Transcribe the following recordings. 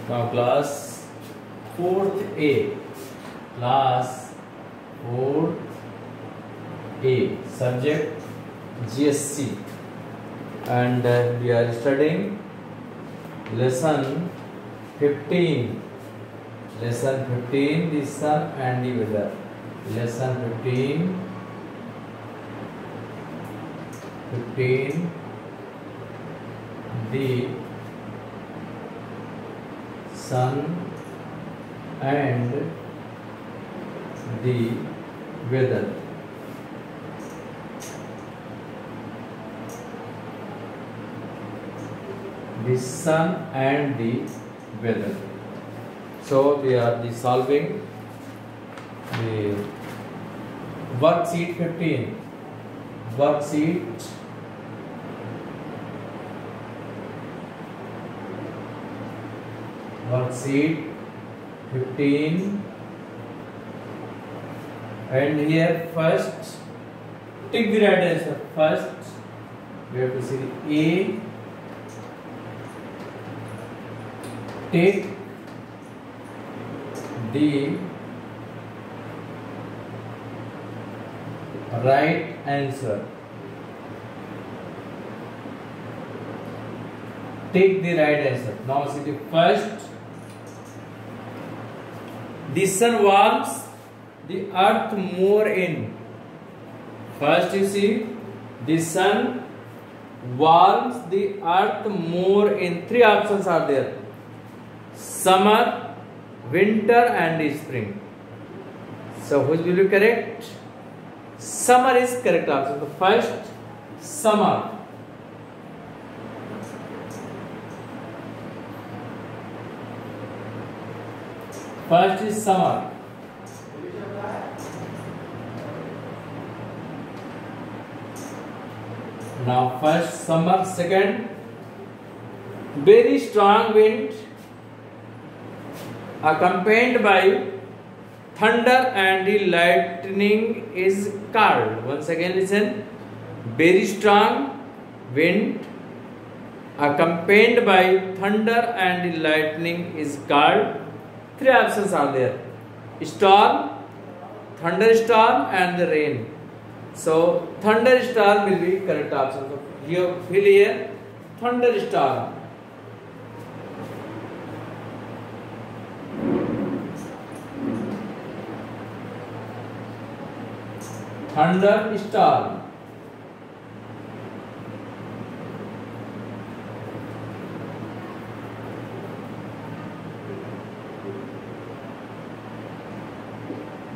Now class 4th A. Class 4th A. Subject GSC. And we are studying lesson 15. Lesson 15, the sun and the weather. Lesson 15. The sun and the weather. The sun and the weather. So we are solving the worksheet 15. Worksheet 15, and here first take the right answer. First we have to see A. Take the right answer. Take the right answer. Now see the first. The sun warms the earth more in. First you see, the sun warms the earth more in. Three options are there: summer, winter and spring. So which will be correct? Summer is correct option. The first, summer. First is summer. Now first summer. Second, very strong wind accompanied by thunder and the lightning is called. Once again listen. Very strong wind accompanied by thunder and the lightning is called. Three options are there: storm, thunderstorm and the rain. So thunderstorm will be correct option. So you fill here thunderstorm. Thunderstorm.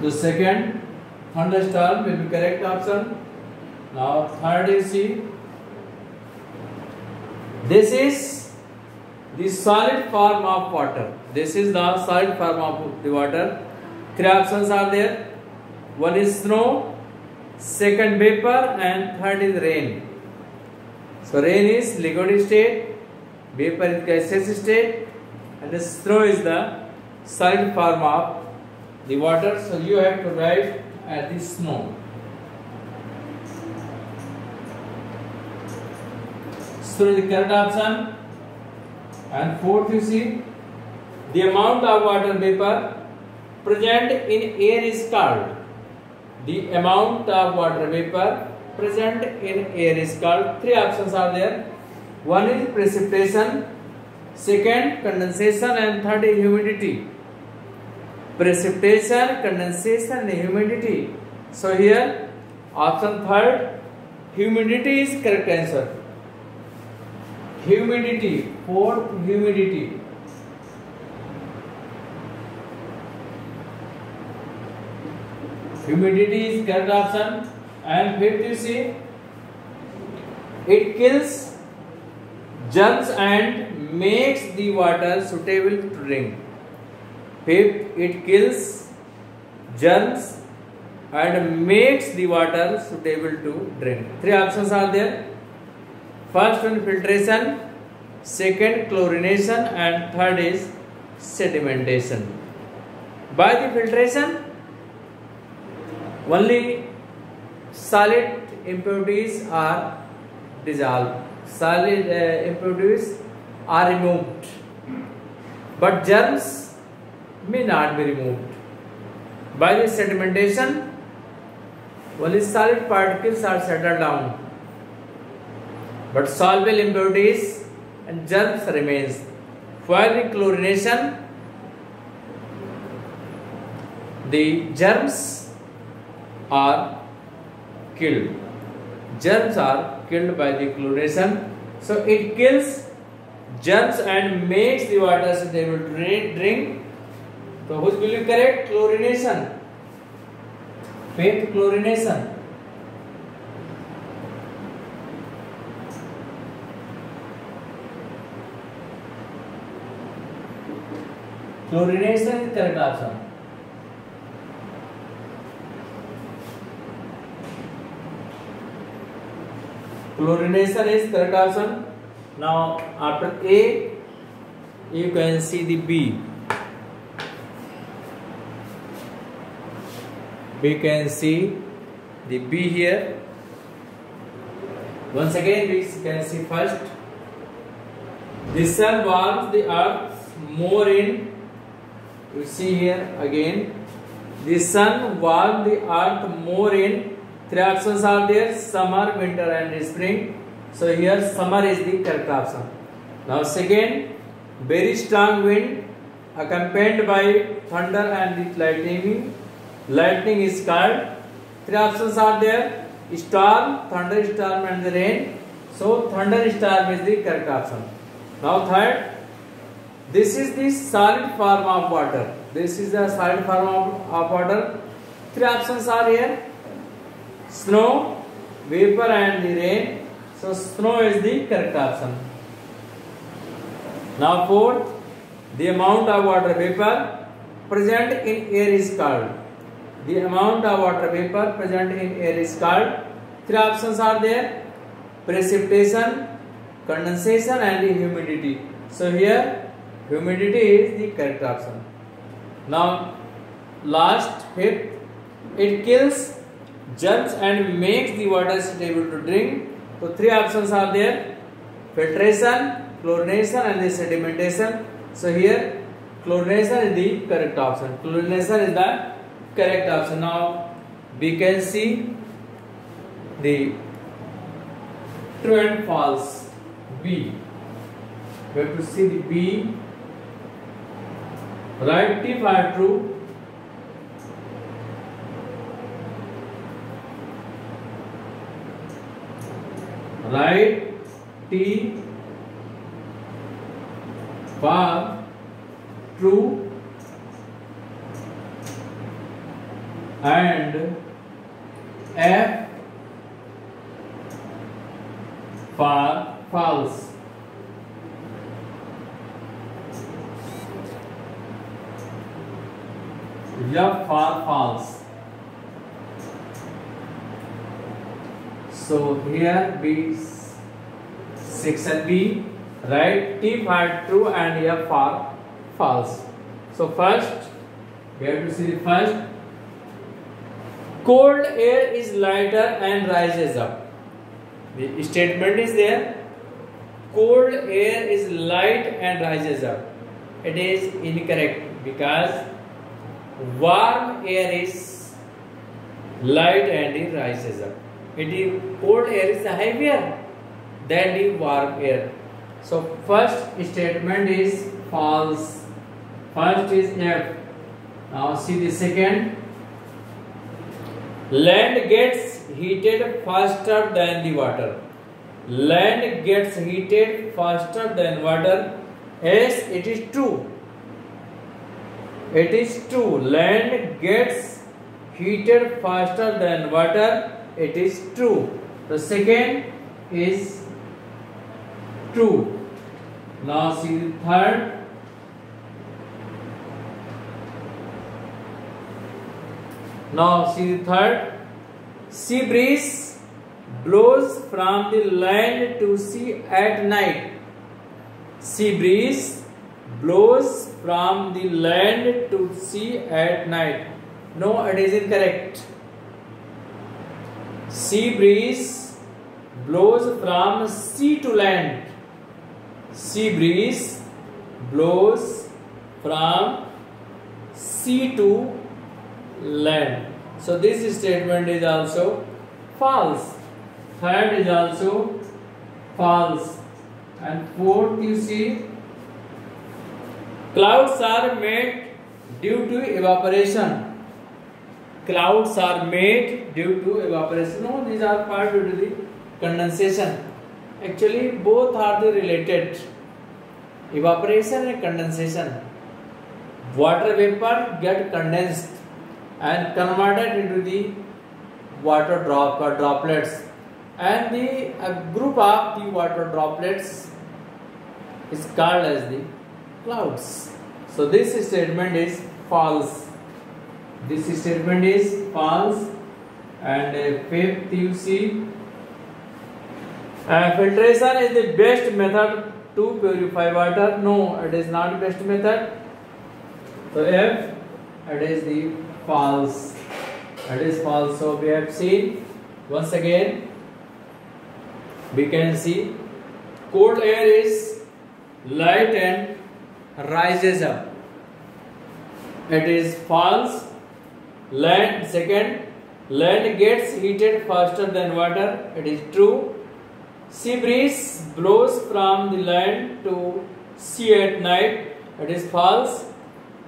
The second, thunderstorm will be correct option. Now third you see, this is the solid form of water. This is the solid form of the water. Three options are there. One is snow, second vapor and third is rain. So rain is liquid state, vapor is gaseous state and the snow is the solid form of the water. So you have to write at the snow. So the correct option. And fourth you see, the amount of water vapor present in air is called. The amount of water vapor present in air is called. Three options are there. One is precipitation, second condensation and third is humidity. Precipitation, condensation and humidity. So here option third, humidity is correct answer. Humidity. Fourth, humidity. Humidity is correct option. And fifth you see, it kills germs and makes the water suitable to drink. Fifth, it kills germs and makes the water suitable to drink. Three options are there. First one, filtration, second, chlorination and third is sedimentation. By the filtration, only solid impurities are dissolved. Solid impurities are removed. but germs may not be removed. By the sedimentation, only solid particles are settled down, but soluble impurities and germs remains. While in chlorination, the germs are killed. Germs are killed by the chlorination. So it kills germs and makes the water suitable to drink. So which will be correct? Chlorination. Fifth, chlorination. Chlorination is correct option. Chlorination is correct option. Now after A, you can see the B. We can see the B here. Once again, we can see first. The sun warms the earth more in. You see here again. The sun warms the earth more in. Three options are there: summer, winter, and spring. So here summer is the correct option. Now second, very strong wind accompanied by thunder and the lightning. Lightning is called. Three options are there: storm, thunderstorm, and the rain. So thunderstorm is the correct option. Now third, this is the solid form of water. This is the solid form of water. Three options are here: snow, vapor, and the rain. So snow is the correct option. Now fourth, the amount of water vapor present in air is called. The amount of water vapor present in air is called. Three options are there: precipitation, condensation, and the humidity. So here humidity is the correct option. Now last, fifth, it kills germs and makes the water suitable to drink. So three options are there: filtration, chlorination, and the sedimentation. So here chlorination is the correct option. Chlorination is the correct option. Now we can see the true and false. B. We have to see the B. Write T for true. Write T for true and F for false. F for false. So here B, section B, write T for true and F for false. So first we have to see the first. Cold air is lighter and rises up. The statement is there. Cold air is light and rises up. It is incorrect because warm air is light and it rises up. Cold air is heavier than the warm air. So first statement is false. First is F. Now see the second. Land gets heated faster than the water. Land gets heated faster than water. Yes, it is true. It is true. Land gets heated faster than water. It is true. The second is true. Now see the third. Sea breeze blows from the land to sea at night. Sea breeze blows from the land to sea at night. No, it is incorrect. Sea breeze blows from sea to land. Sea breeze blows from sea to land. So this statement is also false. Third is also false. And fourth, you see, clouds are made due to evaporation. Clouds are made due to evaporation. No, these are part due to the condensation. Actually, both are the related. Evaporation and condensation. Water vapor get condensed and converted into the water drop or droplets, and a group of the water droplets is called as the clouds. So this statement is false. This statement is false. And fifth, you see, filtration is the best method to purify water. No, it is not the best method. So F, it is the false. It is false. So we have seen once again. We can see cold air is light and rises up. It is false. Land, second, land gets heated faster than water. It is true. Sea breeze blows from the land to sea at night. It is false.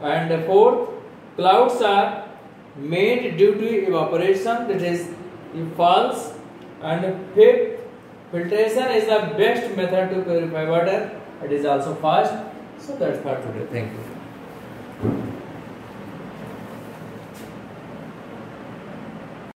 And fourth, clouds are made due to evaporation. That is false. And fifth, filtration is the best method to purify water. It is also false. So that's for today. Thank you.